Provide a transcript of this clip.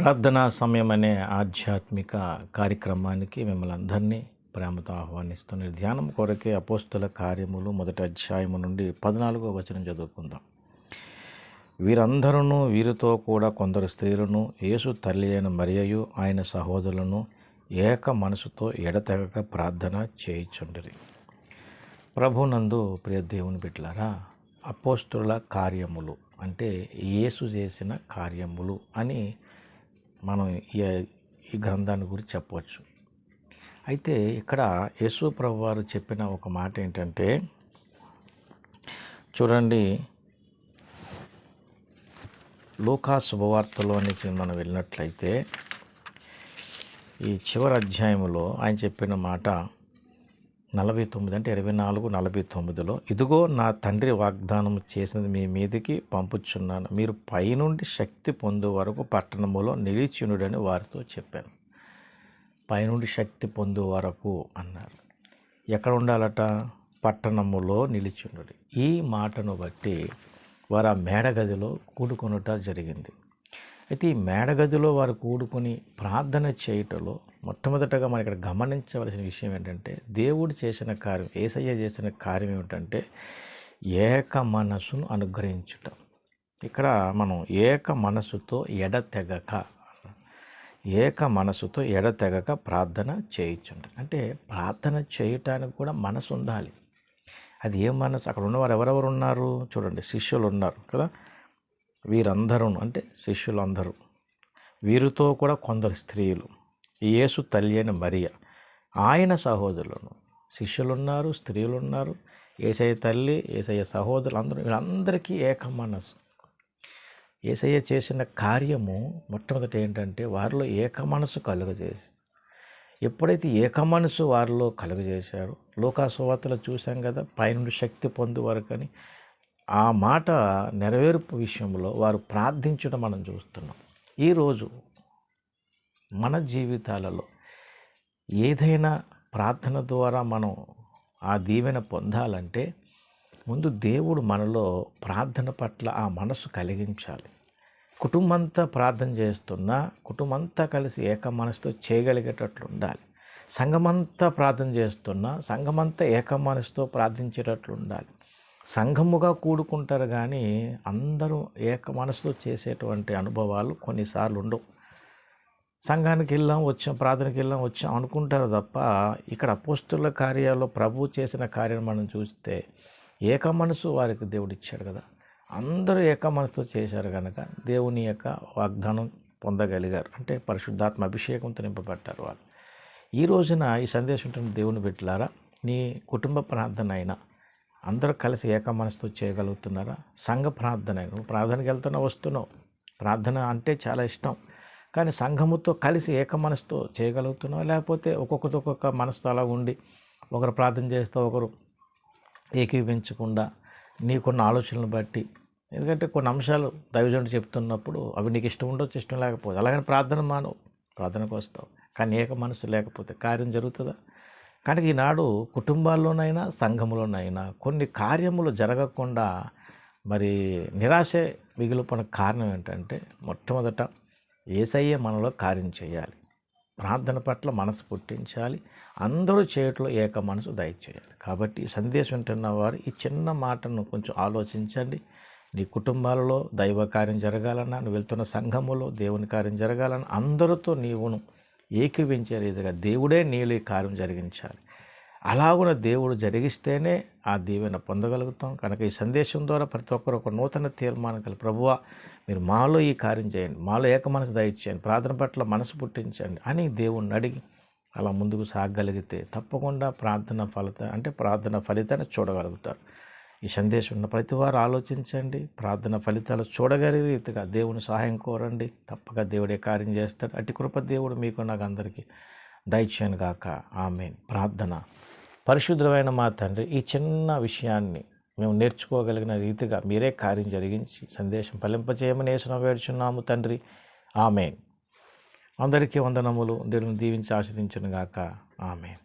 ప్రార్థనా సమయం అనే ఆధ్యాత్మిక కార్యక్రమానికి మిమ్మల్ని అందరినీ ప్రేమతో ఆహ్వానిస్తున్న ధ్యానం కొరకే అపోస్తుల కార్యములు మొదటి అధ్యాయము నుండి 14వ వచనం చదువుకుందాం. వీరందరూ వీరితో కూడా కొందరు స్త్రీలను యేసు తల్లి అయిన మరియయు ఆయన సహోదరులను ఏక మనసుతో ఎడతెగక ప్రార్థన చేయుచుండిరి. ప్రభునందు ప్రియ దేవుని బిడ్డలారా, అపోస్తుల కార్యములు అంటే యేసు చేసిన కార్యములు అని మనం ఈ గ్రంథాన్ని గురించి చెప్పవచ్చు. అయితే ఇక్కడ యేసు ప్రభు వారు చెప్పిన ఒక మాట ఏంటంటే, చూడండి, లూకా శుభవార్తలోనికి మనం వెళ్ళినట్లయితే ఈ చివరి అధ్యాయంలో ఆయన చెప్పిన మాట 49 అంటే 24:49లో, ఇదిగో నా తండ్రి వాగ్దానం చేసినది మీ మీదికి పంపుచున్నాను, మీరు పైనుండి శక్తి పొందే వరకు పట్టణములో నిలిచియుండుడని వారితో చెప్పాను. పైనుండి శక్తి పొందే వరకు అన్నారు. ఎక్కడ ఉండాలట? పట్టణములో నిలిచియుండుడి. ఈ మాటను బట్టి వారు ఆ మేడగదిలో కూడుకొనుట జరిగింది. అయితే ఈ మేడగదిలో వారు కూడుకొని ప్రార్థన చేయటంలో మొట్టమొదటగా మనం ఇక్కడ గమనించవలసిన విషయం ఏంటంటే, దేవుడు చేసిన కార్యం, యేసయ్య చేసిన కార్యం ఏమిటంటే ఏక మనసును అనుగ్రహించుట. ఇక్కడ మనం ఏక మనసుతో ఎడతెగక ప్రార్థన చేయించుంట. అంటే ప్రార్థన చేయటానికి కూడా మనసు ఉండాలి. అది ఏ మనసు? అక్కడ ఉన్నవారు ఎవరెవరు ఉన్నారు చూడండి. శిష్యులు ఉన్నారు కదా, వీరందరూ అంటే శిష్యులందరూ, వీరితో కూడా కొందరు స్త్రీలు, యేసు తల్లి అయిన మరియ, ఆయన సహోదరులను, శిష్యులున్నారు, స్త్రీలు ఉన్నారు, యేసయ్య తల్లి, యేసయ్య సహోదరులు, అందరూ, వీళ్ళందరికీ ఏక మనసు. యేసయ్య చేసిన కార్యము మొట్టమొదటి ఏంటంటే వారిలో ఏక మనసు కలుగజేసి, ఎప్పుడైతే ఏక మనసు వారిలో కలుగజేశారో, లూకా సువార్తలో చూసాం కదా, పైనుండి శక్తి పొందు వరకు అని. ఆ మాట నెరవేర్పు విషయంలో వారు ప్రార్థించడం మనం చూస్తున్నాం. ఈరోజు మన జీవితాలలో ఏదైనా ప్రార్థన ద్వారా మనం ఆ దీవెన పొందాలంటే ముందు దేవుడు మనలో ప్రార్థన పట్ల ఆ మనసు కలిగించాలి. కుటుంబంతా ప్రార్థన చేస్తున్నా కుటుంబంతా కలిసి ఏక మనసుతో చేయగలిగేటట్లు ఉండాలి. సంఘమంతా ప్రార్థన చేస్తున్నా సంఘమంతా ఏక మనసుతో ప్రార్థించేటట్లు ఉండాలి. సంఘముగా కూడుకుంటారు కానీ అందరూ ఏక మనసుతో చేసేటువంటి అనుభవాలు కొన్నిసార్లు ఉండవు. సంఘానికి వెళ్ళాం వచ్చాం, ప్రార్థనకి వెళ్ళాం వచ్చాం అనుకుంటారు తప్ప, ఇక్కడ అపోస్తుల కార్యాల్లో ప్రభు చేసిన కార్యాన్ని మనం చూస్తే ఏక మనసు వారికి దేవుడు ఇచ్చాడు కదా. అందరూ ఏక మనసుతో చేశారు కనుక దేవుని యొక్క వాగ్దానం పొందగలిగారు. అంటే పరిశుద్ధాత్మ అభిషేకంతో నింపబడ్డారు వాళ్ళు. ఈ రోజున ఈ సందేశం ఉంటుంది, దేవుని బిడ్డలారా, నీ కుటుంబ ప్రార్థన అయినా అందరూ కలిసి ఏక మనసుతో చేయగలుగుతున్నారా? సంఘ ప్రార్థన, నువ్వు ప్రార్థనకి వెళ్తున్నా వస్తున్నావు, ప్రార్థన అంటే చాలా ఇష్టం, కానీ సంఘముతో కలిసి ఏక మనసుతో చేయగలుగుతున్నావు? లేకపోతే ఒక్కొక్కటి ఒక్కొక్క మనసుతో అలా ఉండి ఒకరు ప్రార్థన చేస్తూ ఒకరు ఏకీవించకుండా నీకున్న ఆలోచనలు బట్టి, ఎందుకంటే కొన్ని అంశాలు దైవజనుడు చెప్తున్నప్పుడు అవి నీకు ఇష్టం ఉండొచ్చు, ఇష్టం లేకపోతే, అలాగని ప్రార్థన మానవు, ప్రార్థనకు వస్తావు, కానీ ఏక మనసు లేకపోతే కార్యం జరుగుతుందా? కనుక ఈనాడు కుటుంబాల్లోనైనా సంఘములోనైనా కొన్ని కార్యములు జరగకుండా మరి నిరాశే మిగిలిపోయిన కారణం ఏంటంటే, మొట్టమొదట యేసయ్య మనలో కార్యం చేయాలి, ప్రార్థన పట్ల మనసు పుట్టించాలి, అందరూ చేయట్లో ఏక మనసు దయచేయాలి. కాబట్టి ఈ సందేశం వింటున్న వారు ఈ చిన్న మాటను కొంచెం ఆలోచించండి. నీ కుటుంబాలలో దైవ కార్యం జరగాలన్నా, నువ్వు వెళ్తున్న సంఘములో దేవుని కార్యం జరగాలన్నా, అందరితో నీవును ఏకీవించే రీతిగా దేవుడే నీలో ఈ కార్యం జరిగించాలి. అలాగున దేవుడు జరిగిస్తేనే ఆ దీవెన పొందగలుగుతాం. కనుక ఈ సందేశం ద్వారా ప్రతి ఒక్కరు ఒక నూతన తీర్మానం కలిగి, ప్రభువా మీరు మాలో ఈ కార్యం చేయండి, మాలో ఏక మనసు దయచేయండి, ప్రార్థన పట్ల మనసు పుట్టించండి అని దేవుణ్ణి అడిగి అలా ముందుకు సాగగలిగితే తప్పకుండా ప్రార్థన ఫలితాన్ని చూడగలుగుతారు. ఈ సందేశం ఉన్న ప్రతి వారు ఆలోచించండి, ప్రార్థన ఫలితాలు చూడగలిగే రీతిగా దేవుని సహాయం కోరండి, తప్పక దేవుడే కార్యం చేస్తాడు. అట్టి కృప దేవుడు మీకు నాకు అందరికీ దయచేయను గాక. ఆమేన్. ప్రార్థన. పరిశుద్ధమైన మా తండ్రి, ఈ చిన్న విషయాన్ని మేము నేర్చుకోగలిగిన రీతిగా మీరే కార్యం జరిగించి సందేశం ఫలింపచేయమని యేసునామమున వేడుచున్నాము తండ్రి. ఆమేన్. అందరికీ వందనములు. దేవుని దీవించి ఆశీర్వదించును గాక. ఆమేన్.